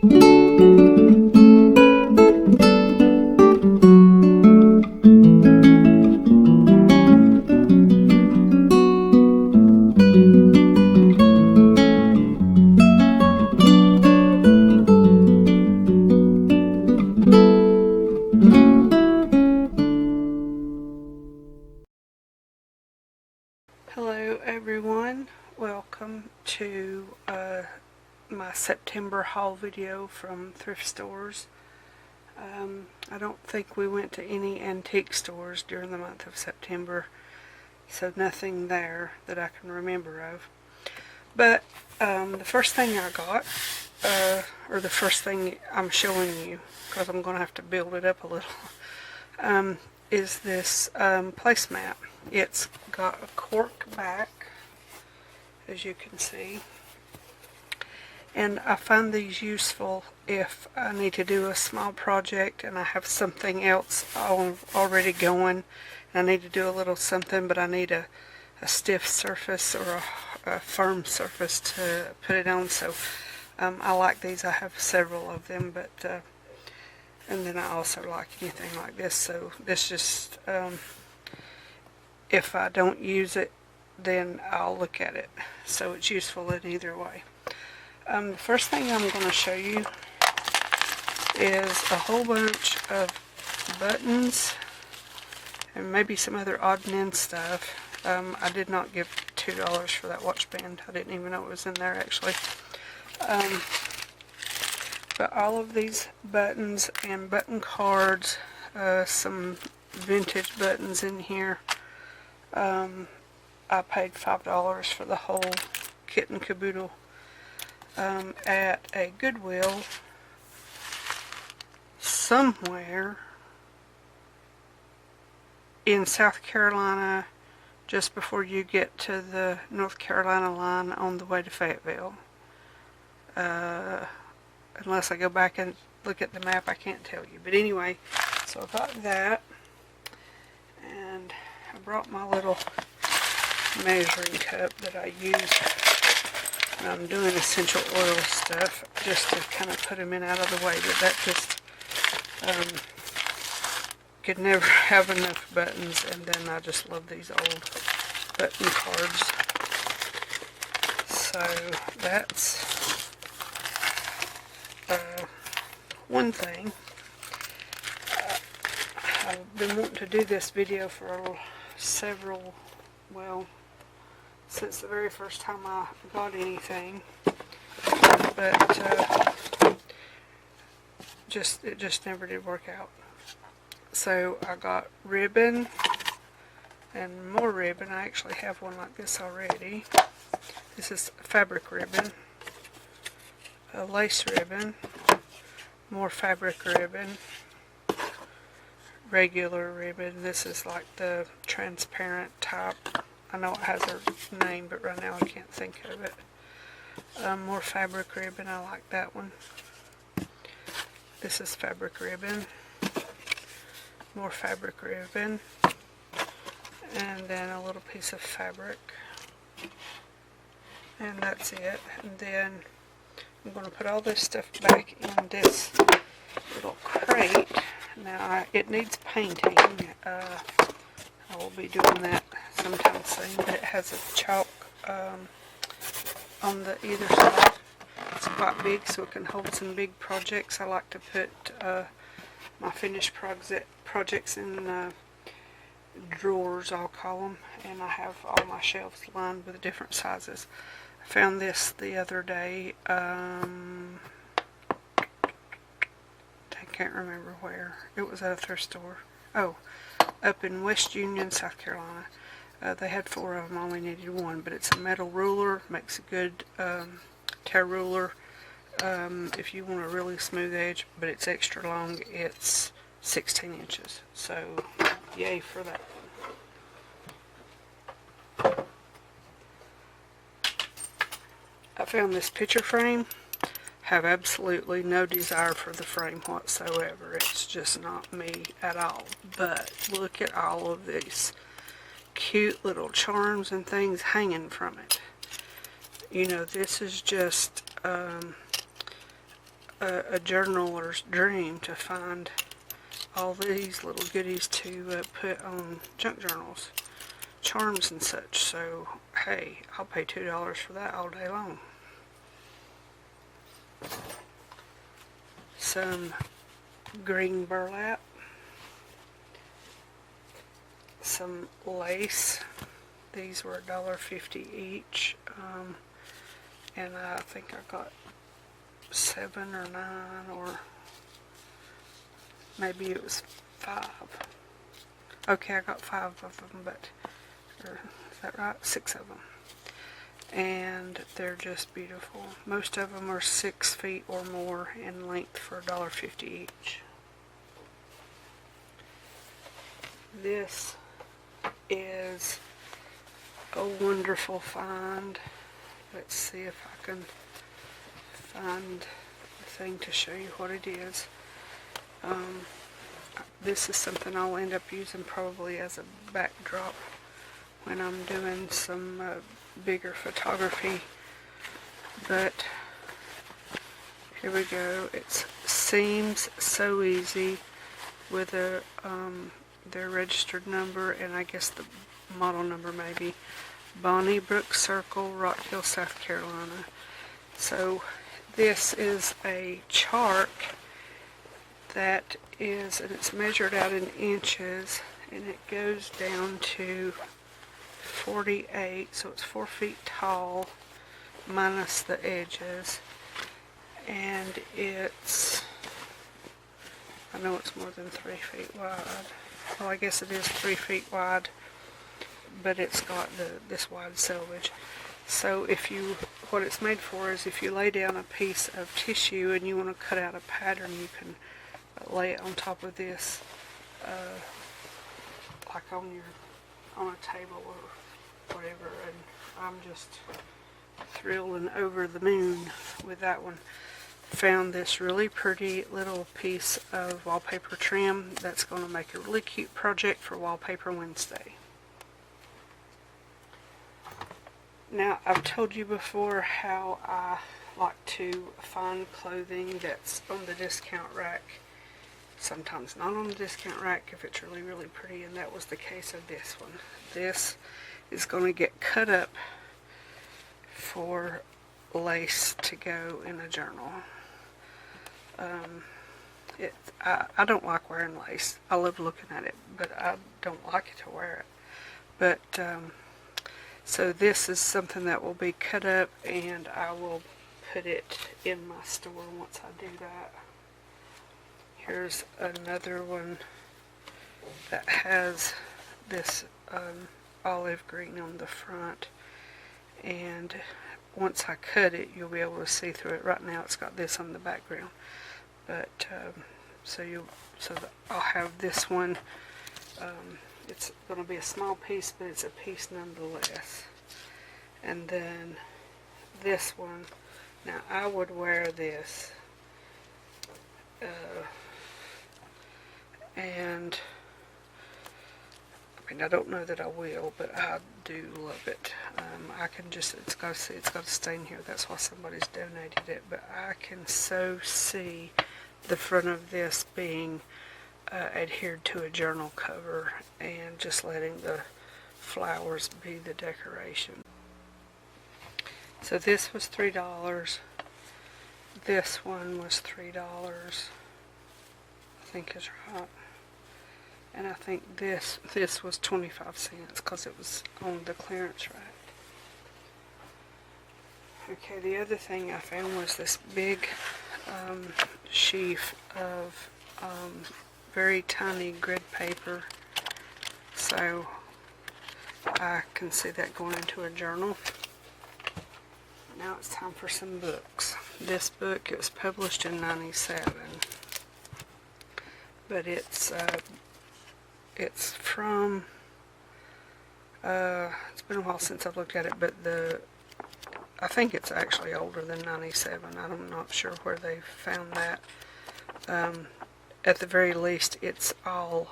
Hello everyone, welcome to my September haul video from thrift stores. I don't think we went to any antique stores during the month of September, so nothing there that I can remember of. But the first thing I got, or the first thing I'm showing you, because I'm going to have to build it up a little, is this placemat. It's got a cork back, as you can see, and I find these useful if I need to do a small project and I have something else already going and I need to do a little something, but I need a stiff surface or a firm surface to put it on. So I like these. I have several of them, but and then I also like anything like this. So this just if I don't use it, then I'll look at it. So it's useful in either way. The first thing I'm going to show you is a whole bunch of buttons and maybe some other odd and end stuff. I did not give $2 for that watch band. I didn't even know it was in there actually. But all of these buttons and button cards, some vintage buttons in here. I paid $5 for the whole kit and caboodle at a Goodwill somewhere in South Carolina, just before you get to the North Carolina line on the way to Fayetteville. Unless I go back and look at the map, I can't tell you. But anyway, so I got that, and I brought my little measuring cup that I use when I'm doing essential oil stuff, just to kind of put them in out of the way. But that just could never have enough buttons, and then I just love these old button cards. So that's one thing. I've been wanting to do this video for several, well, since the very first time I got anything, but it just never did work out. So I got ribbon and more ribbon. I actually have one like this already. This is fabric ribbon, a lace ribbon, more fabric ribbon, regular ribbon. This is like the transparent type. I know it has a name, but right now I can't think of it. More fabric ribbon. I like that one. This is fabric ribbon, more fabric ribbon, and then a little piece of fabric, and that's it. And then I'm going to put all this stuff back in this little crate. Now it needs painting. I will be doing that sometime soon, but it has a chalk on the either side. It's quite big, so it can hold some big projects. I like to put my finished projects in drawers, I'll call them, and I have all my shelves lined with different sizes. I found this the other day. I can't remember where. It was at a thrift store. Oh, up in West Union, South Carolina. They had 4 of them, only needed 1, but it's a metal ruler, makes a good tear ruler if you want a really smooth edge, but it's extra long. It's 16 inches, so yay for that one. I found this picture frame. Have absolutely no desire for the frame whatsoever. It's just not me at all. But look at all of these cute little charms and things hanging from it. You know, this is just a journaler's dream to find all these little goodies to put on junk journals, charms and such. So hey, I'll pay $2 for that all day long. Some green burlap, some lace. These were $1.50 each, and I think I got 7 or 9, or maybe it was 5. Okay, I got 5 of them, but, or, is that right? 6 of them. And they're just beautiful. Most of them are 6 feet or more in length for $1.50 each. This is a wonderful find. Let's see if I can find the thing to show you what it is. This is something I'll end up using probably as a backdrop when I'm doing some bigger photography. But here we go. It seems so easy with a their registered number, and I guess the model number maybe. Bonnie Brook Circle, Rock Hill, South Carolina. So this is a chart that is, and it's measured out in inches, and it goes down to 48, so it's 4 feet tall minus the edges, and it's, I know it's more than 3 feet wide. Well, I guess it is 3 feet wide, but it's got this wide selvage. So if you, what it's made for is if you lay down a piece of tissue and you want to cut out a pattern, you can lay it on top of this, like on a table or whatever. And I'm just thrilled and over the moon with that one. Found this really pretty little piece of wallpaper trim that's going to make a really cute project for Wallpaper Wednesday. Now, I've told you before how I like to find clothing that's on the discount rack. Sometimes not on the discount rack if it's really, really pretty, and that was the case of this one. This is going to get cut up for lace to go in a journal. I don't like wearing lace. I love looking at it, but I don't like it to wear it. But so this is something that will be cut up, and I will put it in my store once I do that. Here's another one that has this olive green on the front, and once I cut it, you'll be able to see through it. Right now it's got this on the background, but so I'll have this one. It's going to be a small piece, but it's a piece nonetheless. And then this one, now I would wear this, and I mean, I don't know that I will, but I do love it. I can just, it's got a stain here, that's why somebody's donated it, but I can so see the front of this being adhered to a journal cover and just letting the flowers be the decoration. So this was $3. This one was $3, I think is right. And I think this was 25 cents because it was on the clearance rack. Okay, the other thing I found was this big sheaf of very tiny grid paper. So I can see that going into a journal. Now it's time for some books. This book, it was published in '97, but it's from, it's been a while since I've looked at it, but I think it's actually older than '97. I'm not sure where they found that. At the very least, it's all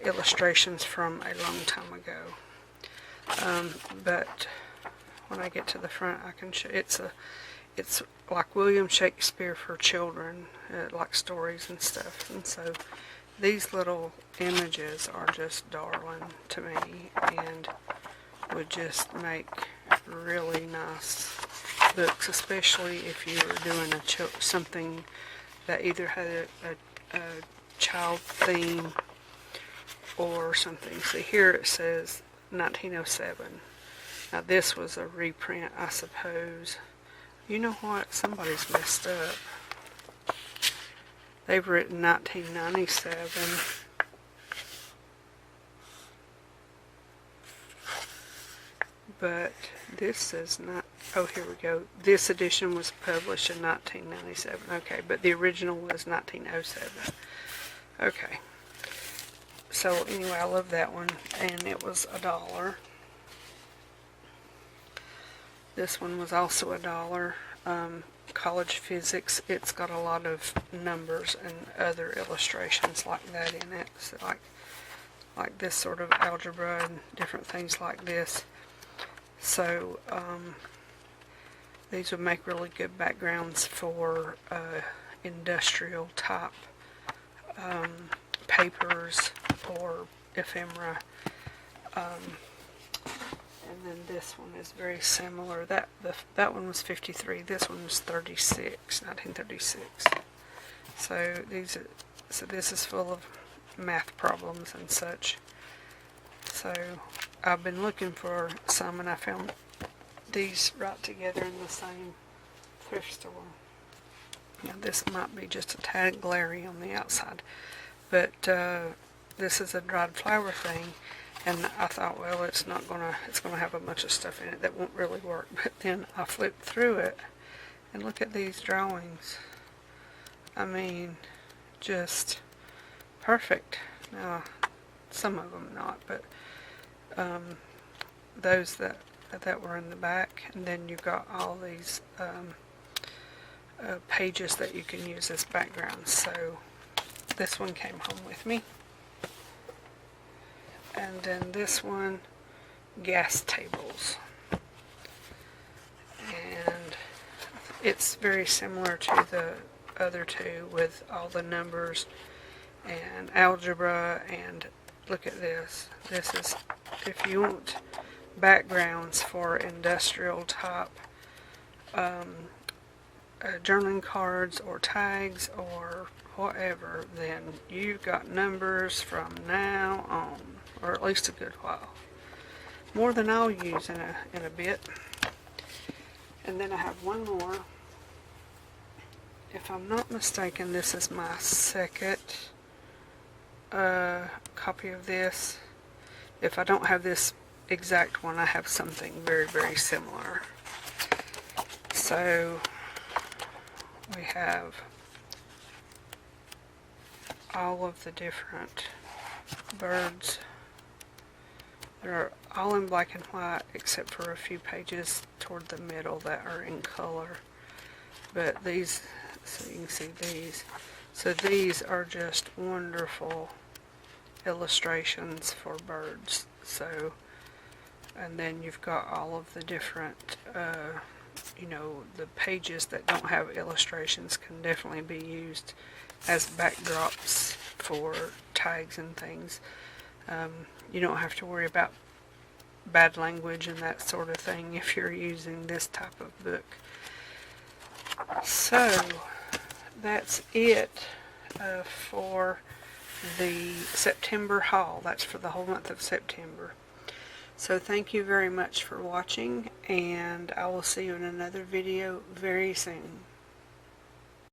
illustrations from a long time ago. But when I get to the front, I can show. it's like William Shakespeare for children, like stories and stuff. And so these little images are just darling to me and would just make really nice books, especially if you were doing something that either had a child theme or something. See, here it says 1907. Now this was a reprint, I suppose. You know what? Somebody's messed up. They've written 1997. But this is not, oh, here we go. This edition was published in 1997. Okay, but the original was 1907. Okay. So anyway, I love that one, and it was $1. This one was also $1. College Physics. It's got a lot of numbers and other illustrations like that in it. So like this sort of algebra and different things like this. So these would make really good backgrounds for industrial type papers or ephemera. And then this one is very similar. That one was 53. This one was 1936. So this is full of math problems and such. So I've been looking for some, and I found these right together in the same thrift store. Now this might be just a tad glary on the outside, but this is a dried flower thing, and I thought, well, it's gonna have a bunch of stuff in it that won't really work. But then I flipped through it, and look at these drawings. I mean, just perfect. Now, some of them not, but those that were in the back, and then you've got all these pages that you can use as backgrounds. So this one came home with me, and then this one, gas tables, and it's very similar to the other two with all the numbers and algebra. And look at this. This is, if you want backgrounds for industrial type journaling cards or tags or whatever, then you've got numbers from now on, or at least a good while. More than I'll use in a bit. And then I have one more. If I'm not mistaken, this is my second copy of this. If I don't have this exact one, I have something very, very similar. So we have all of the different birds. They're all in black and white except for a few pages toward the middle that are in color. But these, so you can see these. So these are just wonderful illustrations for birds. So, and then you've got all of the different, you know, the pages that don't have illustrations can definitely be used as backdrops for tags and things. You don't have to worry about bad language and that sort of thing if you're using this type of book. So that's it for the September haul. That's for the whole month of September. So thank you very much for watching, and I will see you in another video very soon.